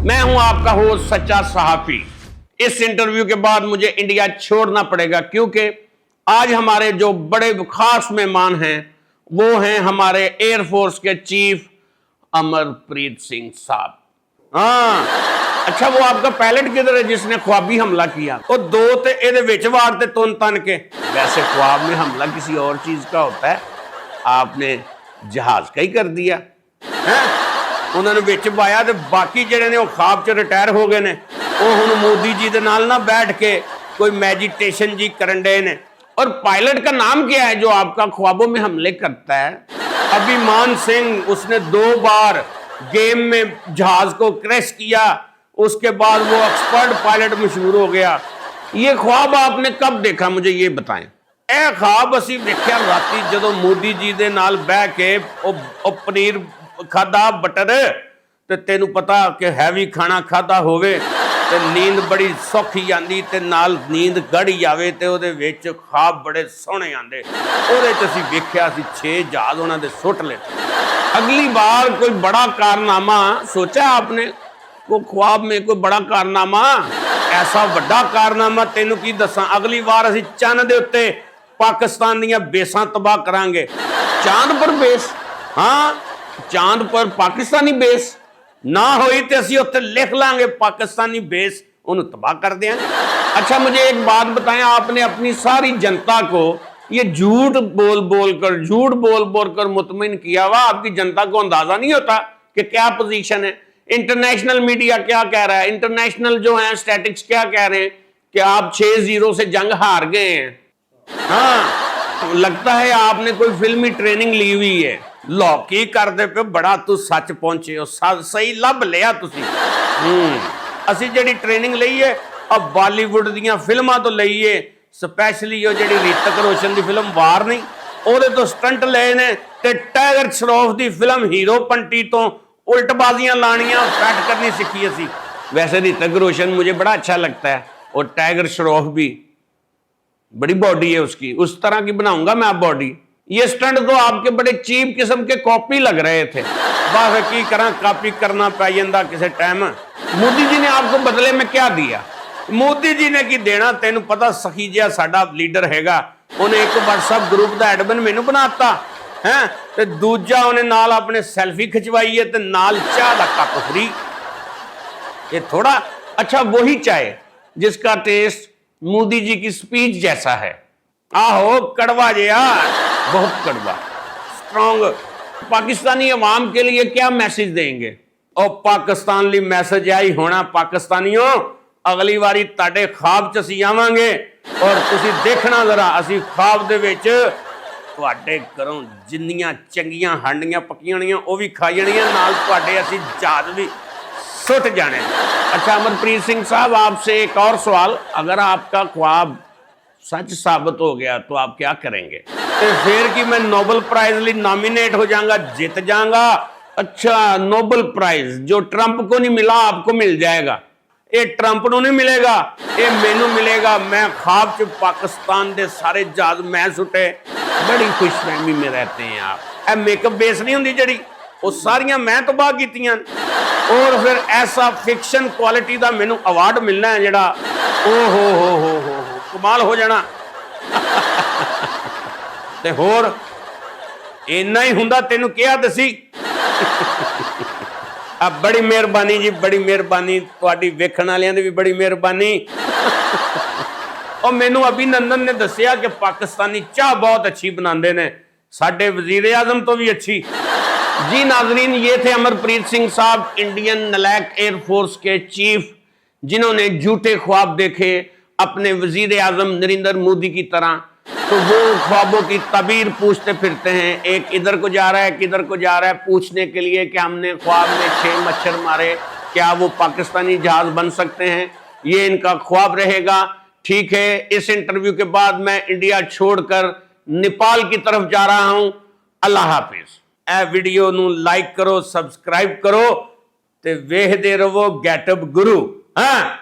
मैं हूं आपका होस्ट सच्चा सहाफी। इस इंटरव्यू के बाद मुझे इंडिया छोड़ना पड़ेगा क्योंकि आज हमारे जो बड़े खास मेहमान हैं वो हैं हमारे एयरफोर्स के चीफ अमरप्रीत सिंह साहब। हाँ, अच्छा वो आपका पायलट किधर है जिसने ख्वाबी हमला किया? वो दो ते एदे विच वारते तुन तन के। वैसे ख्वाब में हमला किसी और चीज का होता है, आपने जहाज का ही कर दिया है। उन्होंने विच पाया तो बाकी जेडे ने ख्वाब च रिटायर हो गए ने, वो हुण मोदी जी दे नाल ना बैठ के कोई मैडिटेशन जी करन डे ने। और पायलट का नाम क्या है जो आपका ख्वाबों में हमले करता है? अभिमान सिंह। उसने 2 बार गेम में जहाज को क्रैश किया, उसके बाद वो एक्सपर्ट पायलट मशहूर हो गया। ये ख्वाब आपने कब देखा, मुझे ये बताएं। ए ख्वाब असी देखा राती जदों मोदी जी दे नाल बह के पनीर खादा बटर ते तेनू पता कि हैवी खाना खादा होवे ते नींद बड़ी सौखी आंदी ते नाल नींद गड़ी आवे ते ओदे विच ख्वाब बड़े सोहणे आंदे। ओदे च असीं वेख्या सी 6 जहाज उन्हां दे सुट ले। अगली बार कोई बड़ा कारनामा सोचा आपने? को ख्वाब में कोई बड़ा कारनामा, ऐसा बड़ा कारनामा तेनू की दसां। अगली बार असीं चंद दे उत्ते पाकिस्तान दीयां बेसां तबाह करांगे। चांद पर बेस? हाँ, चांद पर पाकिस्तानी बेस ना होई ते असीं उत्ते लिख लांगे पाकिस्तानी बेस, उन्हें तबाह कर देंगे। अच्छा मुझे एक बात बताएं, आपने अपनी सारी जनता को ये झूठ बोल बोल कर मुतमिन किया हुआ। आपकी जनता को अंदाजा नहीं होता कि क्या पोजीशन है। इंटरनेशनल मीडिया क्या कह रहा है, इंटरनेशनल जो है स्टैटिक्स क्या कह रहे हैं कि आप 6-0 से जंग हार गए हैं। हाँ, लगता है आपने कोई फिल्मी ट्रेनिंग ली हुई है। लो की करदे पे बड़ा तू सच पहुंचे हो, सही लब लिया तुसी। असी जेडी ट्रेनिंग लई है अब बॉलीवुड दियां फिल्मां तो लई है, स्पैशली वो जेडी ऋतिक रोशन दी फिल्म वार नहीं, ओदे तो स्टंट लए ने ते टाइगर श्रॉफ दी फिल्म हीरो पंटी तो उल्टबाजियां लानियां फैट करनी सीखी असी। वैसे ऋतिक रोशन मुझे बड़ा अच्छा लगता है और टाइगर श्रॉफ भी बड़ी बॉडी है उसकी, उस तरह की बनाऊंगा मैं आप बॉडी। ये स्टंट तो आपके बड़े चीप किस्म के कॉपी लग रहे थे, बस की करा कॉपी करना पै जांदा किसी टाइम। मोदी जी ने आपको बदले में क्या दिया? मोदी जी ने की देना, तेन पता सखी जिहा साडा लीडर हैगा, उन्हें एक व्हाट्सएप ग्रुप का एडमिन मैनू बनाता है ते दूजा उन्हें नाल अपने सेल्फी खिंचवाई है ते नाल चाह दा कप फ्री। ये थोड़ा अच्छा वही चाय जिसका टेस्ट मोदी जी की स्पीच जैसा है। आहो कड़वा जे यार, बहुत कड़वा। स्ट्रॉन्ग पाकिस्तानी अवाम के लिए क्या मैसेज देंगे? और पाकिस्तान लिए मैसेज आई होना, पाकिस्तानियों अगली बारी ताडे ख्वाब च असीं आवांगे और तुसीं देखना जरा असीं ख्वाब दे विच तुहाडे घरों जिन्नियां चंगियां हांडियां पक्कियां होणियां वो भी खा जाणियां, नाल तुहाडे असीं जहाज भी सुट जाने। अच्छा अमरप्रीत सिंह साहब, आपसे एक और सवाल, अगर आपका ख्वाब सच साबित हो गया तो आप क्या करेंगे? तो फिर कि मैं नोबेल प्राइज लिए नॉमिनेट हो जाऊंगा, जीत जाऊंगा। अच्छा, नोबेल प्राइज जो ट्रंप को नहीं मिला आपको मिल जाएगा। ये ट्रंप को नहीं मिलेगा, ये मैनू मिलेगा। मैं ख्वाब च पाकिस्तान दे सारे जहाज मैं सुटे। बड़ी खुशफहमी में रहते हैं आप। मेकअप बेस नहीं होंगी जड़ी, वो सारियां मैं तबाह कीतियां और फिर ऐसा फिक्शन क्वालिटी का मैनू अवार्ड मिलना है जड़ा ओ हो कमाल हो जाना। ते होर इन्ना ही हुंदा तेनू क्या दसी। अब बड़ी मेहरबानी जी, बड़ी मेहरबानी तुहाडी वेखण वालियां दी भी बड़ी मेहरबानी। और मैनू अभिनंदन ने दसिया कि पाकिस्तानी चाह बहुत अच्छी बनाते ने, साडे वजीर आजम तो भी अच्छी। जी नाजरीन, ये थे अमरप्रीत सिंह साहब, इंडियन नलैक एयरफोर्स के चीफ, जिन्होंने झूठे ख्वाब देखे अपने वजीर आजम नरेंद्र मोदी की तरह। तो वो ख्वाबों की तबीर पूछते फिरते हैं, एक इधर को जा रहा है किधर को जा रहा है, पूछने के लिए कि हमने ख्वाब में 6 मच्छर मारे, क्या वो पाकिस्तानी जहाज बन सकते हैं? ये इनका ख्वाब रहेगा। ठीक है, इस इंटरव्यू के बाद मैं इंडिया छोड़कर नेपाल की तरफ जा रहा हूं। अल्लाह हाफिज। ए वीडियो नू लाइक करो, सब्सक्राइब करो ते वेखदे रहो गेटअप गुरु। हाँ।